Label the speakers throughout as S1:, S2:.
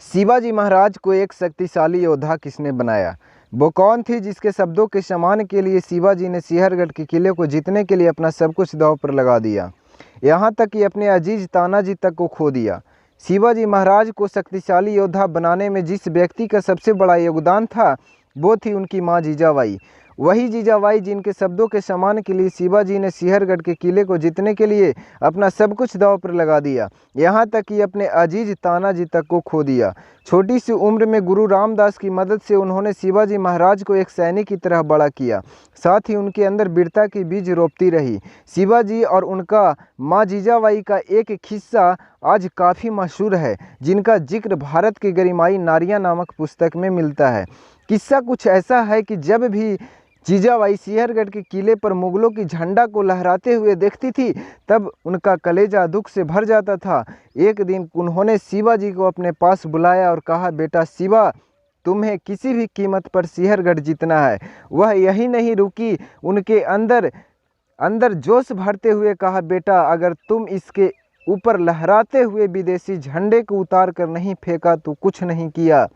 S1: शिवाजी महाराज को एक शक्तिशाली योद्धा किसने बनाया? वो कौन थी जिसके शब्दों के सम्मान के लिए शिवाजी ने सिंहरगढ़ के किले को जीतने के लिए अपना सब कुछ दांव पर लगा दिया, यहाँ तक कि अपने अजीज तानाजी तक को खो दिया। शिवाजी महाराज को शक्तिशाली योद्धा बनाने में जिस व्यक्ति का सबसे बड़ा योगदान था वो थी उनकी माँ जीजाबाई। वही जीजाबाई जिनके शब्दों के सम्मान के लिए शिवाजी ने सिंहरगढ़ के किले को जीतने के लिए अपना सब कुछ दांव पर लगा दिया, यहाँ तक कि अपने अजीज तानाजी तक को खो दिया। छोटी सी उम्र में गुरु रामदास की मदद से उन्होंने शिवाजी महाराज को एक सैनिक की तरह बड़ा किया, साथ ही उनके अंदर वीरता की बीज रोपती रही। शिवाजी और उनका माँ जीजाबाई का एक किस्सा आज काफ़ी मशहूर है, जिनका जिक्र भारत की गरिमाई नारियां नामक पुस्तक में मिलता है। किस्सा कुछ ऐसा है कि जब भी जीजाबाई सिंहरगढ़ के किले पर मुगलों की झंडा को लहराते हुए देखती थी तब उनका कलेजा दुख से भर जाता था। एक दिन उन्होंने शिवाजी को अपने पास बुलाया और कहा, बेटा शिवा, तुम्हें किसी भी कीमत पर सिंहरगढ़ जीतना है। वह यही नहीं रुकी, उनके अंदर जोश भरते हुए कहा, बेटा अगर तुम इसके ऊपर लहराते हुए विदेशी झंडे को उतार कर नहीं फेंका तो कुछ नहीं किया।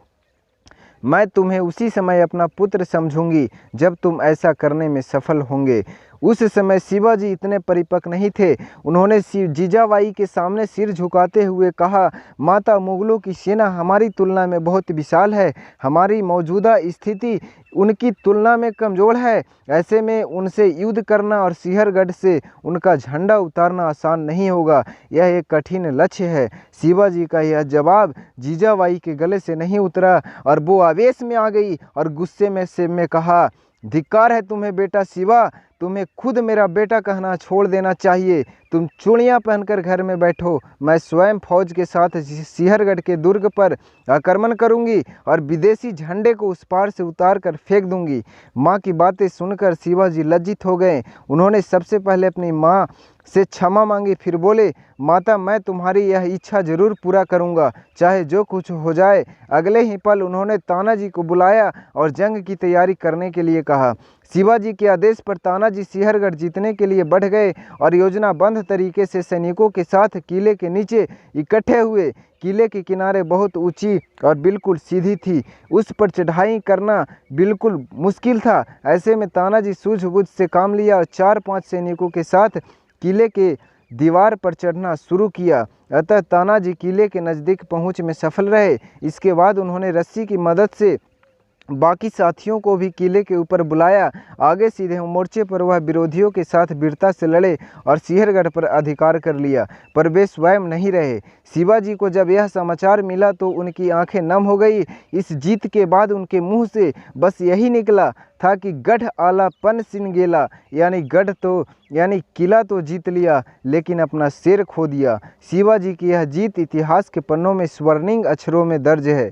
S1: मैं तुम्हें उसी समय अपना पुत्र समझूंगी जब तुम ऐसा करने में सफल होंगे। उस समय शिवाजी इतने परिपक्व नहीं थे। उन्होंने जीजाबाई के सामने सिर झुकाते हुए कहा, माता, मुगलों की सेना हमारी तुलना में बहुत विशाल है। हमारी मौजूदा स्थिति उनकी तुलना में कमज़ोर है। ऐसे में उनसे युद्ध करना और सिंहरगढ़ से उनका झंडा उतारना आसान नहीं होगा। यह एक कठिन लक्ष्य है। शिवाजी का यह जवाब जीजाबाई के गले से नहीं उतरा और वो आवेश में आ गई और गुस्से में कहा, धिक्कार है तुम्हें बेटा शिवा, तुम्हें खुद मेरा बेटा कहना छोड़ देना चाहिए। तुम चूड़ियाँ पहनकर घर में बैठो। मैं स्वयं फौज के साथ सिंहरगढ़ के दुर्ग पर आक्रमण करूंगी और विदेशी झंडे को उस पार से उतार कर फेंक दूंगी। माँ की बातें सुनकर शिवाजी लज्जित हो गए। उन्होंने सबसे पहले अपनी माँ से क्षमा मांगी, फिर बोले, माता, मैं तुम्हारी यह इच्छा जरूर पूरा करूंगा, चाहे जो कुछ हो जाए। अगले ही पल उन्होंने तानाजी को बुलाया और जंग की तैयारी करने के लिए कहा। शिवाजी के आदेश पर तानाजी सिंहरगढ़ जीतने के लिए बढ़ गए और योजनाबद्ध तरीके से सैनिकों के साथ किले के नीचे इकट्ठे हुए। किले के किनारे बहुत ऊंची और बिल्कुल सीधी थी, उस पर चढ़ाई करना बिल्कुल मुश्किल था। ऐसे में तानाजी सूझबूझ से काम लिया और 4-5 सैनिकों के साथ किले के दीवार पर चढ़ना शुरू किया। अतः तानाजी किले के नज़दीक पहुंच में सफल रहे। इसके बाद उन्होंने रस्सी की मदद से बाकी साथियों को भी किले के ऊपर बुलाया। आगे सीधे मोर्चे पर वह विरोधियों के साथ वीरता से लड़े और सिंहरगढ़ पर अधिकार कर लिया, पर वे स्वयं नहीं रहे। शिवाजी को जब यह समाचार मिला तो उनकी आंखें नम हो गई। इस जीत के बाद उनके मुंह से बस यही निकला था कि गढ़ आला पन सिन गेला, यानी किला तो जीत लिया लेकिन अपना शेर खो दिया। शिवाजी की यह जीत इतिहास के पन्नों में स्वर्णिम अक्षरों में दर्ज है।